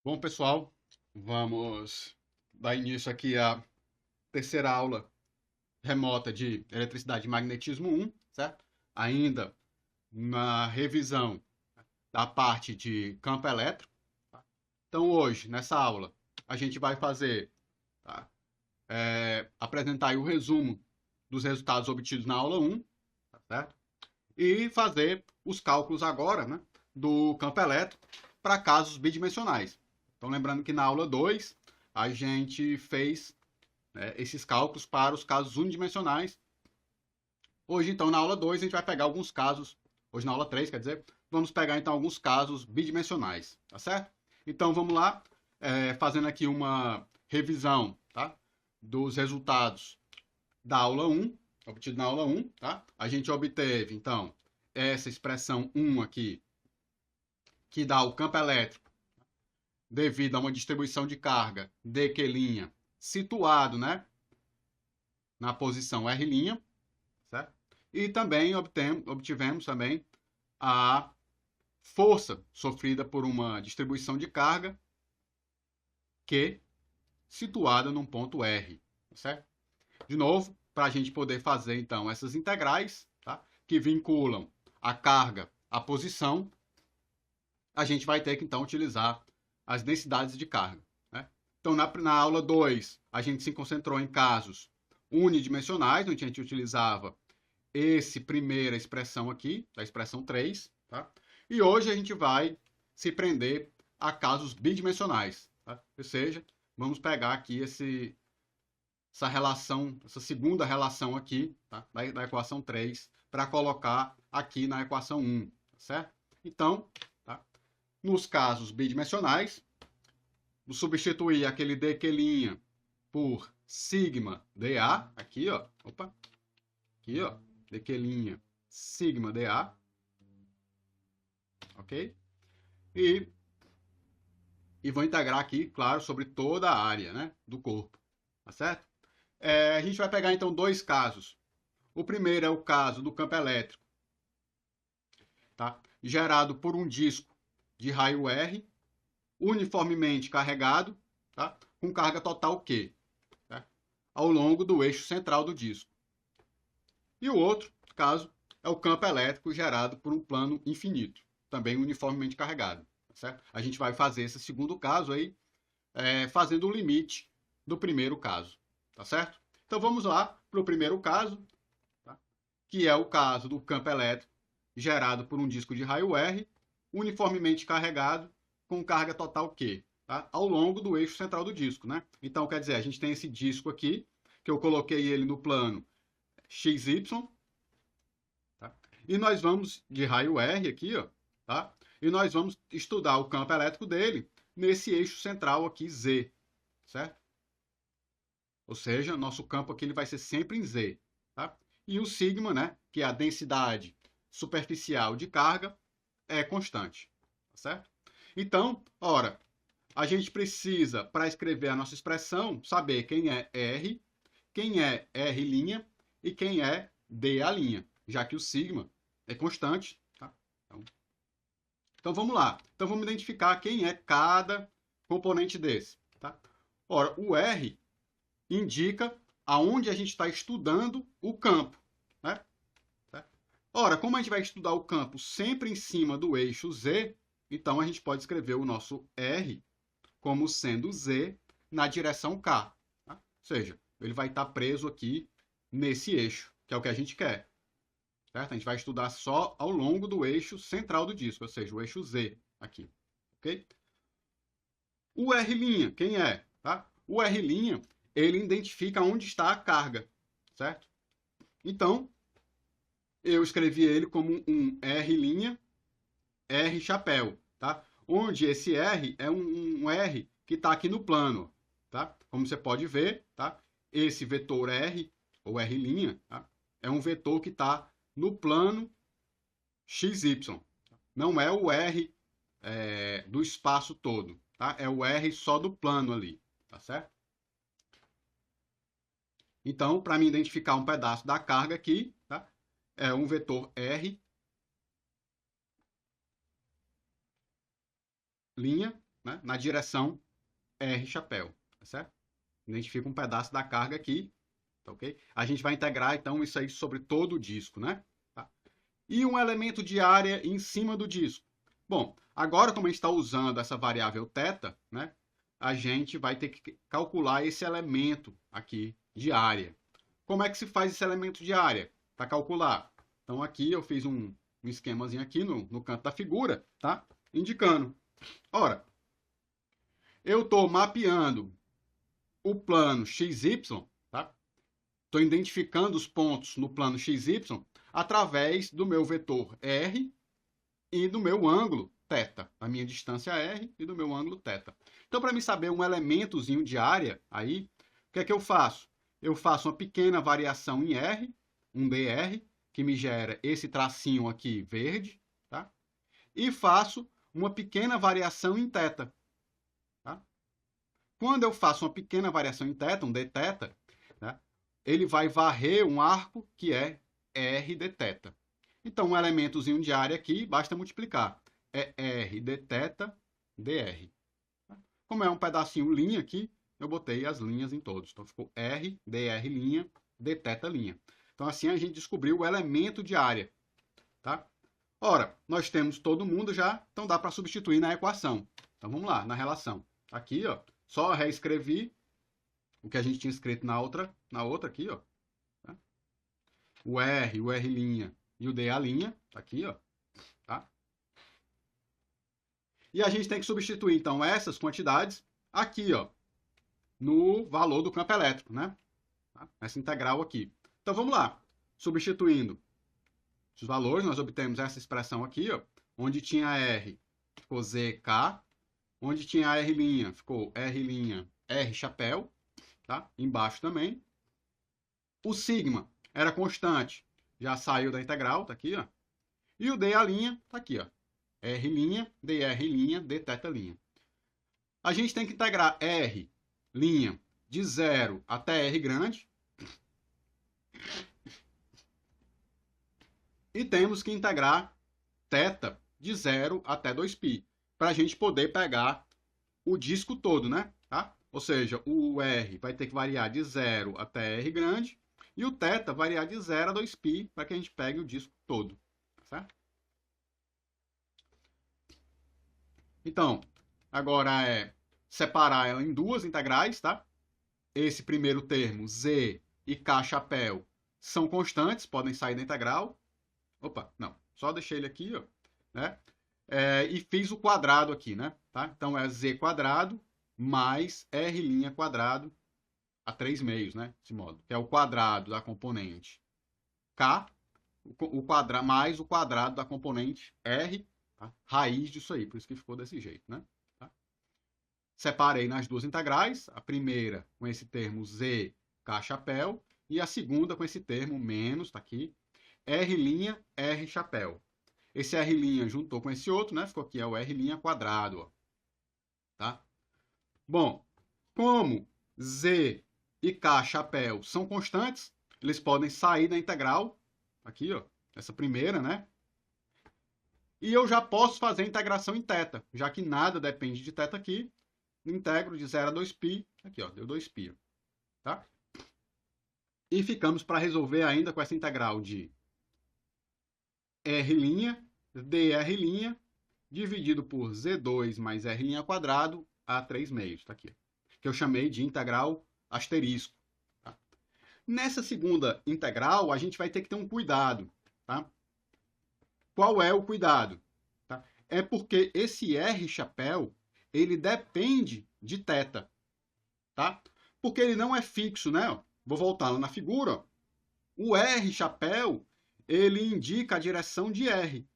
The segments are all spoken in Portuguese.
Bom, pessoal, vamos dar início aqui à terceira aula remota de eletricidade e magnetismo 1, certo? Ainda na revisão da parte de campo elétrico. Tá? Então, hoje, nessa aula, a gente vai fazer, tá? Apresentar aí o resumo dos resultados obtidos na aula 1, tá certo? E fazer os cálculos agora, né, do campo elétrico para casos bidimensionais. Então, lembrando que na aula 2 a gente fez, né, esses cálculos para os casos unidimensionais. Hoje, então, na aula 2 a gente vai pegar alguns casos, hoje na aula 3, quer dizer, vamos pegar então alguns casos bidimensionais, tá certo? Então, vamos lá, fazendo aqui uma revisão, tá, dos resultados da aula 1, obtido na aula 1, tá? A gente obteve, então, essa expressão 1 aqui, que dá o campo elétrico devido a uma distribuição de carga dQ' situado, né, na posição R', certo? E também obtivemos também a força sofrida por uma distribuição de carga Q situada num ponto R, certo? De novo, para a gente poder fazer então essas integrais, tá, que vinculam a carga à posição, a gente vai ter que então utilizar as densidades de carga, né? Então, na aula 2, a gente se concentrou em casos unidimensionais, onde a gente utilizava essa primeira expressão aqui, da expressão 3, tá? E hoje a gente vai se prender a casos bidimensionais, tá? Ou seja, vamos pegar aqui essa relação, essa segunda relação aqui, tá, da equação 3, para colocar aqui na equação 1, tá certo? Então, tá, nos casos bidimensionais, vou substituir aquele dQ' por sigma dA, aqui, ó, opa, aqui, ó, dQ' sigma dA, ok? E vou integrar aqui, claro, sobre toda a área, né, do corpo, tá certo? A gente vai pegar então dois casos. O primeiro é o caso do campo elétrico, tá, gerado por um disco de raio R, uniformemente carregado, tá, com carga total Q, tá, ao longo do eixo central do disco. E o outro caso é o campo elétrico gerado por um plano infinito, também uniformemente carregado. Tá certo? A gente vai fazer esse segundo caso aí, fazendo o limite do primeiro caso. Tá certo? Então vamos lá para o primeiro caso, tá? Que é o caso do campo elétrico gerado por um disco de raio R, uniformemente carregado com carga total Q, tá? Ao longo do eixo central do disco, né? Então, quer dizer, a gente tem esse disco aqui, que eu coloquei ele no plano XY, tá? E nós vamos, de raio R aqui, ó, tá? E nós vamos estudar o campo elétrico dele nesse eixo central aqui, Z, certo? Ou seja, nosso campo aqui ele vai ser sempre em Z, tá? E o sigma, né, que é a densidade superficial de carga, é constante, tá certo? Então, ora, a gente precisa, para escrever a nossa expressão, saber quem é R R' e quem é dA', já que o sigma é constante. Tá? Então vamos lá. Então vamos identificar quem é cada componente desse. Tá? Ora, o R indica aonde a gente está estudando o campo. Né? Ora, como a gente vai estudar o campo sempre em cima do eixo Z, então a gente pode escrever o nosso R como sendo Z na direção K. Tá? Ou seja, ele vai estar preso aqui nesse eixo, que é o que a gente quer. Certo? A gente vai estudar só ao longo do eixo central do disco, ou seja, o eixo Z aqui. Ok? O R', quem é? Tá? O R', ele identifica onde está a carga, certo? Então, eu escrevi ele como um R', R chapéu, tá? Onde esse R é um R que está aqui no plano, tá? Como você pode ver, tá? Esse vetor R, ou R', tá? É um vetor que está no plano XY. Não é o R do espaço todo, tá? É o R só do plano ali, tá certo? Então, para me identificar um pedaço da carga aqui, tá? É um vetor R, linha, né, na direção R chapéu, tá certo? Identifica um pedaço da carga aqui, tá ok? A gente vai integrar, então, isso aí sobre todo o disco, né? Tá? E um elemento de área em cima do disco. Bom, agora como a gente está usando essa variável θ, né, a gente vai ter que calcular esse elemento aqui de área. Como é que se faz esse elemento de área para calcular? Então aqui eu fiz um esquemazinho aqui no canto da figura, tá? Indicando. Ora, eu estou mapeando o plano XY, tá? Estou identificando os pontos no plano XY através do meu vetor R e do meu ângulo θ, a minha distância R e do meu ângulo θ. Então, para me saber um elementozinho de área, aí, o que é que eu faço? Eu faço uma pequena variação em R, um dr, que me gera esse tracinho aqui verde, tá? E faço uma pequena variação em θ. Tá? Quando eu faço uma pequena variação em θ, um dθ, né, ele vai varrer um arco que é R dθ. Então, um elementozinho de área aqui, basta multiplicar. É R dθ dr. Como é um pedacinho linha aqui, eu botei as linhas em todos. Então, ficou R, dr linha, dθ linha. Então, assim a gente descobriu o elemento de área. Tá? Ora, nós temos todo mundo já, então dá para substituir na equação. Então, vamos lá, na relação. Aqui, ó, só reescrevi o que a gente tinha escrito na outra aqui, ó. Tá? O R' e o dA', tá aqui, ó. Tá? E a gente tem que substituir, então, essas quantidades aqui, ó, no valor do campo elétrico, né? Tá? Essa integral aqui. Então, vamos lá. Substituindo os valores, nós obtemos essa expressão aqui, ó, onde tinha R, ficou ZK, onde tinha R', ficou R', R chapéu, tá? Embaixo também. O sigma era constante, já saiu da integral, tá aqui, ó. E o dA' tá aqui, ó. R', dR', dθ'. A gente tem que integrar R' de 0 até R grande. E temos que integrar θ de 0 até 2π, para a gente poder pegar o disco todo, né? Tá? Ou seja, o R vai ter que variar de 0 até R grande, e o θ variar de 0 a 2π, para que a gente pegue o disco todo. Certo? Então, agora é separar ela em duas integrais, tá? Esse primeiro termo, Z e K chapéu, são constantes, podem sair da integral. Opa, não, só deixei ele aqui, ó, né? E fiz o quadrado aqui, né? Tá? Então, é Z quadrado mais R' quadrado a 3 meios, né? Desse modo, que é o quadrado da componente K, mais o quadrado da componente R, tá? Raiz disso aí, por isso que ficou desse jeito, né? Tá? Separei nas duas integrais, a primeira com esse termo Z, K chapéu, e a segunda com esse termo menos, tá aqui, R', R chapéu. Esse R' juntou com esse outro, né? Ficou aqui, é o R' quadrado, ó. Tá? Bom, como Z e K chapéu são constantes, eles podem sair da integral, aqui, ó, essa primeira, né? E eu já posso fazer a integração em θ, já que nada depende de θ aqui, integro de 0 a 2π, aqui, ó, deu 2π, tá? E ficamos para resolver ainda com essa integral de R', dR', dividido por Z2 mais R' quadrado a 3 meios, tá aqui, que eu chamei de integral asterisco. Tá? Nessa segunda integral, a gente vai ter que ter um cuidado, tá? Qual é o cuidado? Tá? É porque esse R chapéu, ele depende de θ, tá? Porque ele não é fixo, né? Vou voltar lá na figura, ó. O R chapéu, ele indica a direção de R,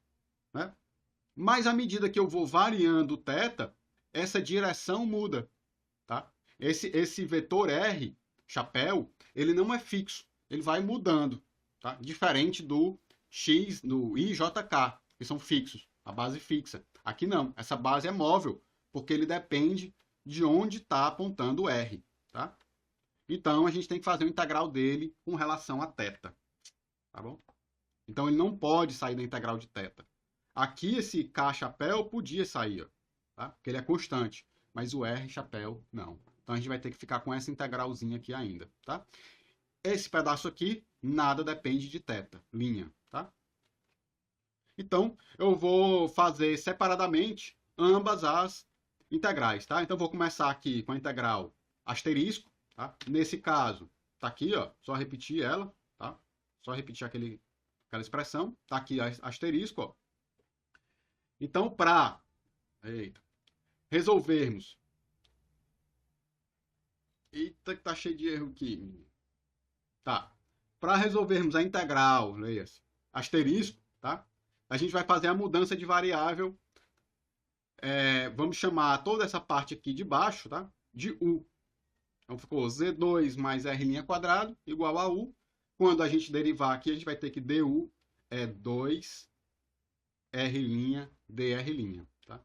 né? Mas à medida que eu vou variando o θ, essa direção muda, tá? Esse vetor R, chapéu, ele não é fixo, ele vai mudando, tá? Diferente do X, do I, J, K, que são fixos, a base fixa. Aqui não, essa base é móvel, porque ele depende de onde está apontando o R, tá? Então, a gente tem que fazer o integral dele com relação a θ, tá bom? Então, ele não pode sair da integral de θ. Aqui, esse K chapéu podia sair, ó. tá? Porque ele é constante, mas o R chapéu não. Então a gente vai ter que ficar com essa integralzinha aqui ainda, tá? Esse pedaço aqui, nada depende de θ, linha, tá? Então, eu vou fazer separadamente ambas as integrais, tá? Então, vou começar aqui com a integral asterisco, tá? Nesse caso, tá aqui, ó, só repetir ela, tá? Só repetir aquela expressão, tá aqui asterisco, ó. Então, para resolvermos... Eita, que tá cheio de erro aqui. Tá. Para resolvermos a integral, leia-se, asterisco, tá? A gente vai fazer a mudança de variável. Vamos chamar toda essa parte aqui de baixo, tá? De U. Então ficou Z2 mais R' igual a U. Quando a gente derivar aqui, a gente vai ter que DU é 2 R' dR', tá?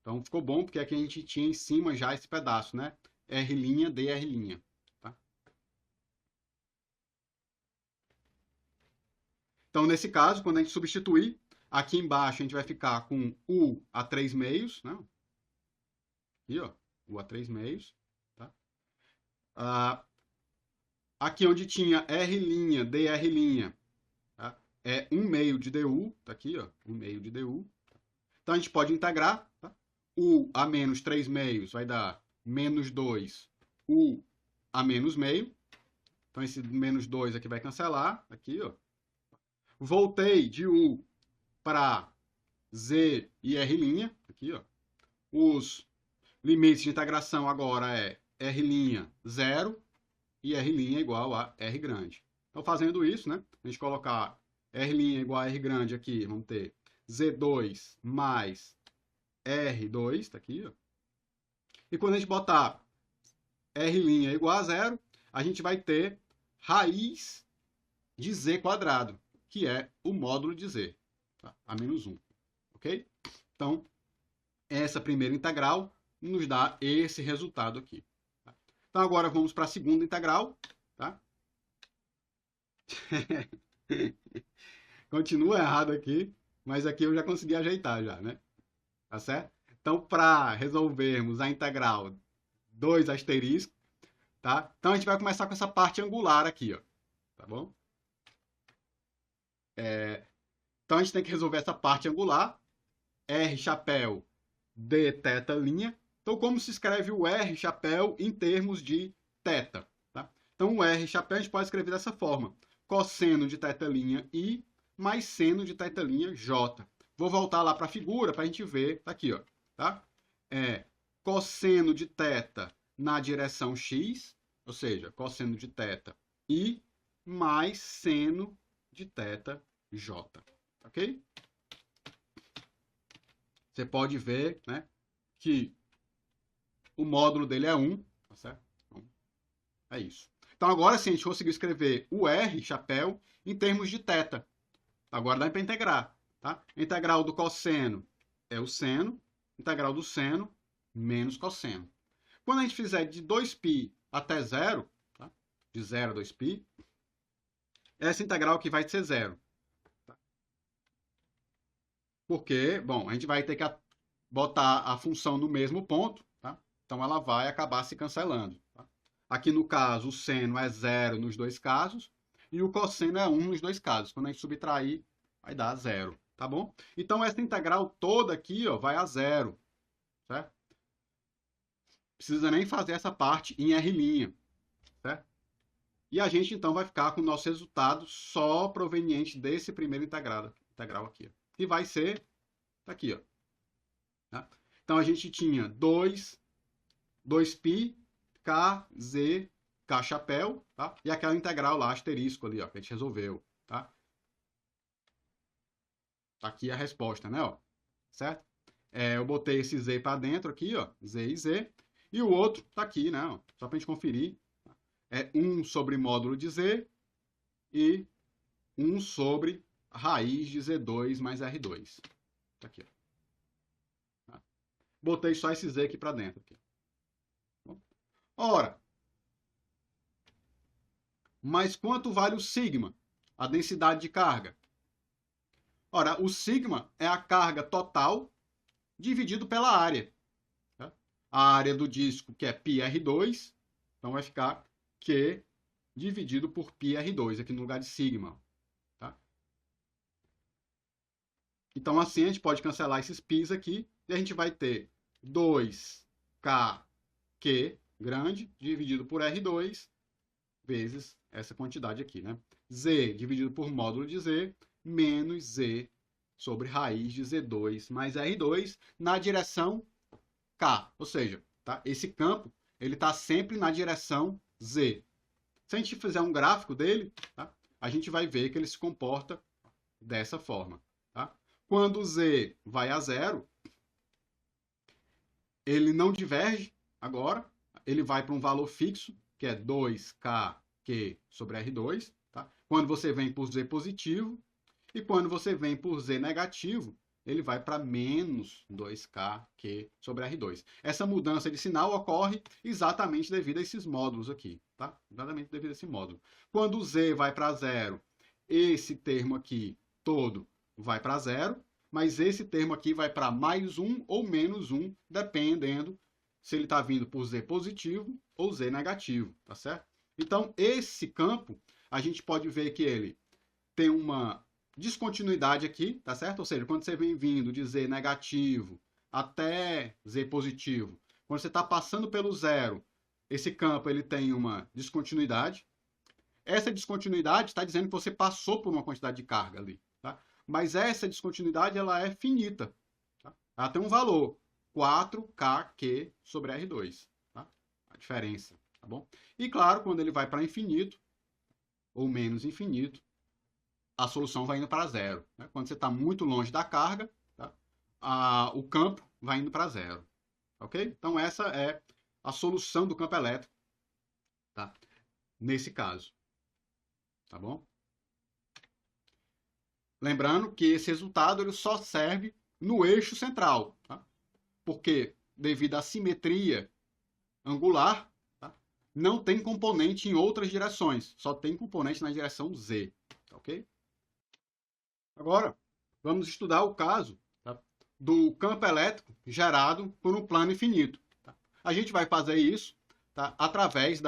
Então ficou bom, porque aqui a gente tinha em cima já esse pedaço, né? R' dR'. Tá? Então, nesse caso, quando a gente substituir, aqui embaixo a gente vai ficar com U a 3 meios, né? Aqui, ó, U a 3 meios. Tá? Aqui onde tinha R', dR', tá? É 1 meio de DU, tá aqui, ó, 1 meio de DU. Então, a gente pode integrar, tá? U a menos 3 meios vai dar menos 2, U a menos meio. Então, esse menos 2 aqui vai cancelar, aqui, ó. Voltei de U para Z e R', aqui, ó. Os limites de integração agora é R' 0 e R' igual a R grande. Então, fazendo isso, né? A gente colocar R' igual a R grande aqui, vamos ter Z2 mais R2, tá aqui, ó. E quando a gente botar R' igual a 0, a gente vai ter raiz de Z quadrado, que é o módulo de Z, tá? A menos 1, ok? Então, essa primeira integral nos dá esse resultado aqui. Tá? Então, agora vamos para a segunda integral, tá? Continua errado aqui, mas aqui eu já consegui ajeitar já, né? Tá certo? Então, para resolvermos a integral 2 asterisco, tá? Então, a gente vai começar com essa parte angular aqui, ó. Tá bom? Então, a gente tem que resolver essa parte angular. R chapéu d θ'. Então, como se escreve o R chapéu em termos de θ? Tá? Então, o R chapéu a gente pode escrever dessa forma. Cosseno de θ' I mais seno de θ' J. Vou voltar lá para a figura para a gente ver. Tá aqui, ó. Tá? Cosseno de θ na direção x, ou seja, cosseno de θ I mais seno de θ J. Ok? Você pode ver, né, que o módulo dele é 1, tá certo? Então, é isso. Então, agora sim, a gente conseguiu escrever o R, chapéu, em termos de θ. Agora dá para integrar, tá? Integral do cosseno é o seno, integral do seno menos cosseno. Quando a gente fizer de 2π até 0, tá? De 0 a 2π, essa integral aqui vai ser 0. Tá? Porque, bom, a gente vai ter que botar a função no mesmo ponto, tá? Então ela vai acabar se cancelando. Tá? Aqui no caso, o seno é 0 nos dois casos e o cosseno é 1 nos dois casos. Quando a gente subtrair, vai dar 0, tá bom? Então essa integral toda aqui, ó, vai a 0, certo? Precisa nem fazer essa parte em R', certo? E a gente então vai ficar com o nosso resultado só proveniente desse primeiro integral aqui, ó, que vai ser tá aqui, ó. Tá? Então a gente tinha 2π k z k chapéu, tá? E aquela integral lá asterisco ali, ó, que a gente resolveu, tá? Tá aqui a resposta, né, ó? Certo? Eu botei esse z para dentro aqui, ó, z e z, e o outro tá aqui, né, ó, só pra gente conferir. É 1 sobre módulo de z e 1 sobre raiz de z2 mais r2. Tá aqui, ó. Tá? Botei só esse z aqui para dentro. Aqui. Ora, mas quanto vale o sigma? A densidade de carga. Ora, o sigma é a carga total dividido pela área. a área do disco, que é πr2, então vai ficar Q dividido por πr2, aqui no lugar de sigma. Tá? Então, assim, a gente pode cancelar esses π's aqui, e a gente vai ter 2kq grande dividido por R2 vezes essa quantidade aqui, né? Z dividido por módulo de Z menos Z sobre raiz de Z2 mais R2 na direção K. Ou seja, tá? Esse campo ele está sempre na direção Z. Se a gente fizer um gráfico dele, tá? A gente vai ver que ele se comporta dessa forma. Tá? Quando Z vai a zero, ele não diverge agora, ele vai para um valor fixo, que é 2kq sobre R2. Tá? Quando você vem por Z positivo, e quando você vem por Z negativo, ele vai para menos 2kq sobre R2. Essa mudança de sinal ocorre exatamente devido a esses módulos aqui. Tá? Exatamente devido a esse módulo. Quando o Z vai para zero, esse termo aqui todo vai para zero, mas esse termo aqui vai para mais 1 ou menos 1, dependendo se ele está vindo por Z positivo ou Z negativo, tá certo? Então, esse campo, a gente pode ver que ele tem uma descontinuidade aqui, tá certo? Ou seja, quando você vem vindo de Z negativo até Z positivo, quando você está passando pelo zero, esse campo ele tem uma descontinuidade. Essa descontinuidade está dizendo que você passou por uma quantidade de carga ali, tá? Mas essa descontinuidade ela é finita. Tá? Ela tem um valor, 4kq sobre R2. Tá? A diferença, tá bom? E claro, quando ele vai para infinito, ou menos infinito, a solução vai indo para zero. Né? Quando você está muito longe da carga, tá? O campo vai indo para zero. Ok? Então essa é a solução do campo elétrico, tá? Nesse caso. Tá bom? Lembrando que esse resultado ele só serve no eixo central, tá? Porque devido à simetria angular, tá? Não tem componente em outras direções, só tem componente na direção Z, tá ok? Agora, vamos estudar o caso, tá? Do campo elétrico gerado por um plano infinito. Tá? A gente vai fazer isso, tá? Através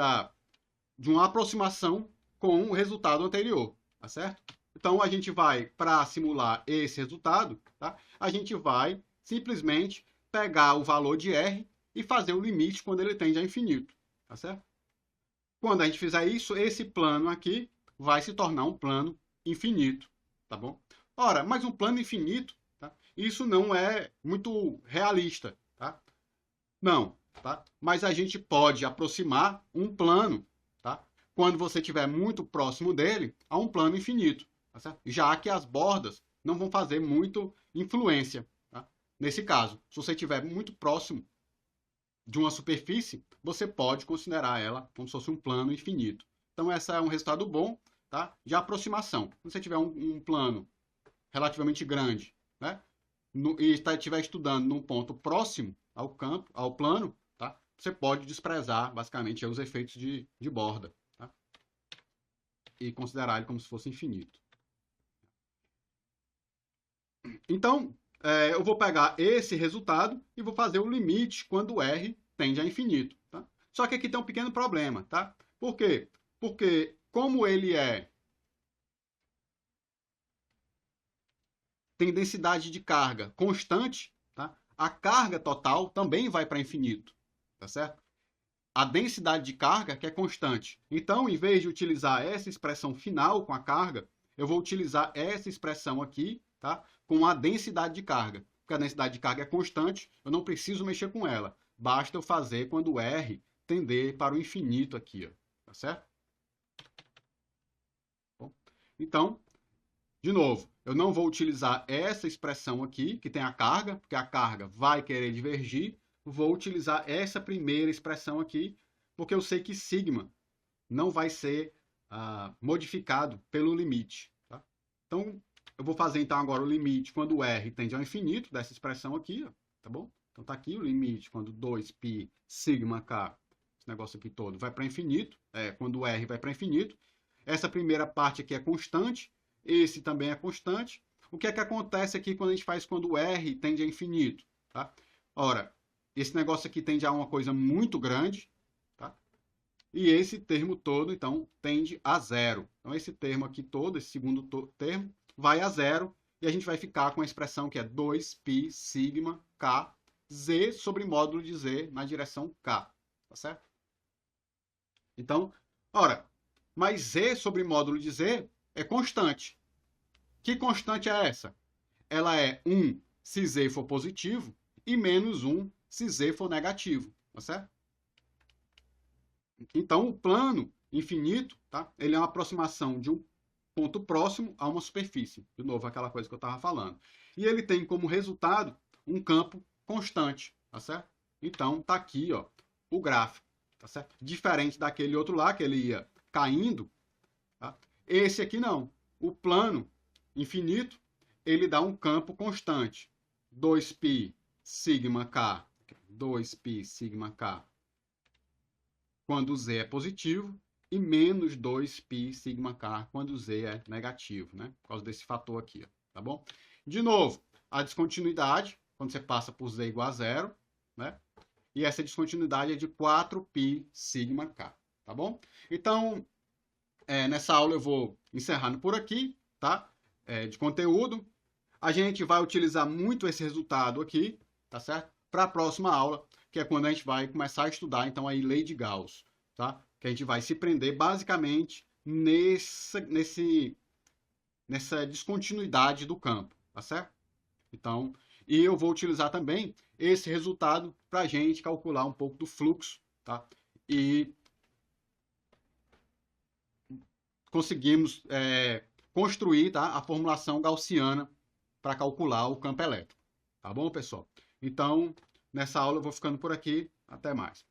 de uma aproximação com o resultado anterior, tá certo? Então, a gente vai, para simular esse resultado, tá? A gente vai simplesmente pegar o valor de R e fazer o limite quando ele tende a infinito, tá certo? Quando a gente fizer isso, esse plano aqui vai se tornar um plano infinito, tá bom? Ora, mas um plano infinito, tá? Isso não é muito realista, tá? Não, tá? Mas a gente pode aproximar um plano, tá? Quando você estiver muito próximo dele, a um plano infinito, tá certo? Já que as bordas não vão fazer muito influência, tá? Nesse caso, se você estiver muito próximo de uma superfície, você pode considerar ela como se fosse um plano infinito. Então, esse é um resultado bom, tá? De aproximação. Se você tiver um plano relativamente grande, né? E estiver estudando num ponto próximo ao campo, ao plano, tá? Você pode desprezar, basicamente, os efeitos de borda, tá? E considerar ele como se fosse infinito. Então, eu vou pegar esse resultado e vou fazer o limite quando R tende a infinito. Tá? Só que aqui tem um pequeno problema. Tá? Por quê? Porque como ele tem densidade de carga constante, tá? A carga total também vai para infinito. Tá certo? A densidade de carga que é constante. Então, em vez de utilizar essa expressão final com a carga, eu vou utilizar essa expressão aqui, tá? Com a densidade de carga. Porque a densidade de carga é constante, eu não preciso mexer com ela. Basta eu fazer quando R tender para o infinito aqui, ó, tá certo? Bom, então, de novo, eu não vou utilizar essa expressão aqui, que tem a carga, porque a carga vai querer divergir. Vou utilizar essa primeira expressão aqui, porque eu sei que sigma não vai ser modificado pelo limite. Tá? Então, eu vou fazer então agora o limite quando R tende ao infinito, dessa expressão aqui, ó, tá bom? Então tá aqui o limite quando 2π sigma k, esse negócio aqui todo, vai para infinito, quando R vai para infinito. Essa primeira parte aqui é constante, esse também é constante. O que é que acontece aqui quando a gente faz quando R tende a infinito? Tá? Ora, esse negócio aqui tende a uma coisa muito grande, tá? E esse termo todo, então, tende a zero. Então, esse termo aqui todo, esse segundo termo, vai a zero, e a gente vai ficar com a expressão que é 2π sigma k z sobre módulo de z na direção k, tá certo? Então, ora, mas z sobre módulo de z é constante. Que constante é essa? Ela é 1 se z for positivo e menos 1 se z for negativo, tá certo? Então, o plano infinito, tá? Ele é uma aproximação de um ponto próximo a uma superfície. De novo, aquela coisa que eu estava falando. E ele tem como resultado um campo constante, tá certo? Então, tá aqui, ó, o gráfico, tá certo? Diferente daquele outro lá, que ele ia caindo, tá? Esse aqui não. O plano infinito, ele dá um campo constante. 2π sigma k, 2π sigma k, quando z é positivo, e menos 2π sigma k quando z é negativo, né? Por causa desse fator aqui, ó, tá bom? De novo, a descontinuidade, quando você passa por z igual a zero, né? E essa descontinuidade é de 4π sigma k, tá bom? Então, nessa aula eu vou encerrando por aqui, tá? De conteúdo. A gente vai utilizar muito esse resultado aqui, tá certo? Para a próxima aula, que é quando a gente vai começar a estudar, então, aí, lei de Gauss, tá? Que a gente vai se prender basicamente nessa descontinuidade do campo, tá certo? Então, e eu vou utilizar também esse resultado para a gente calcular um pouco do fluxo, tá? E conseguimos construir, tá, a formulação gaussiana para calcular o campo elétrico. Tá bom, pessoal? Então, nessa aula eu vou ficando por aqui. Até mais.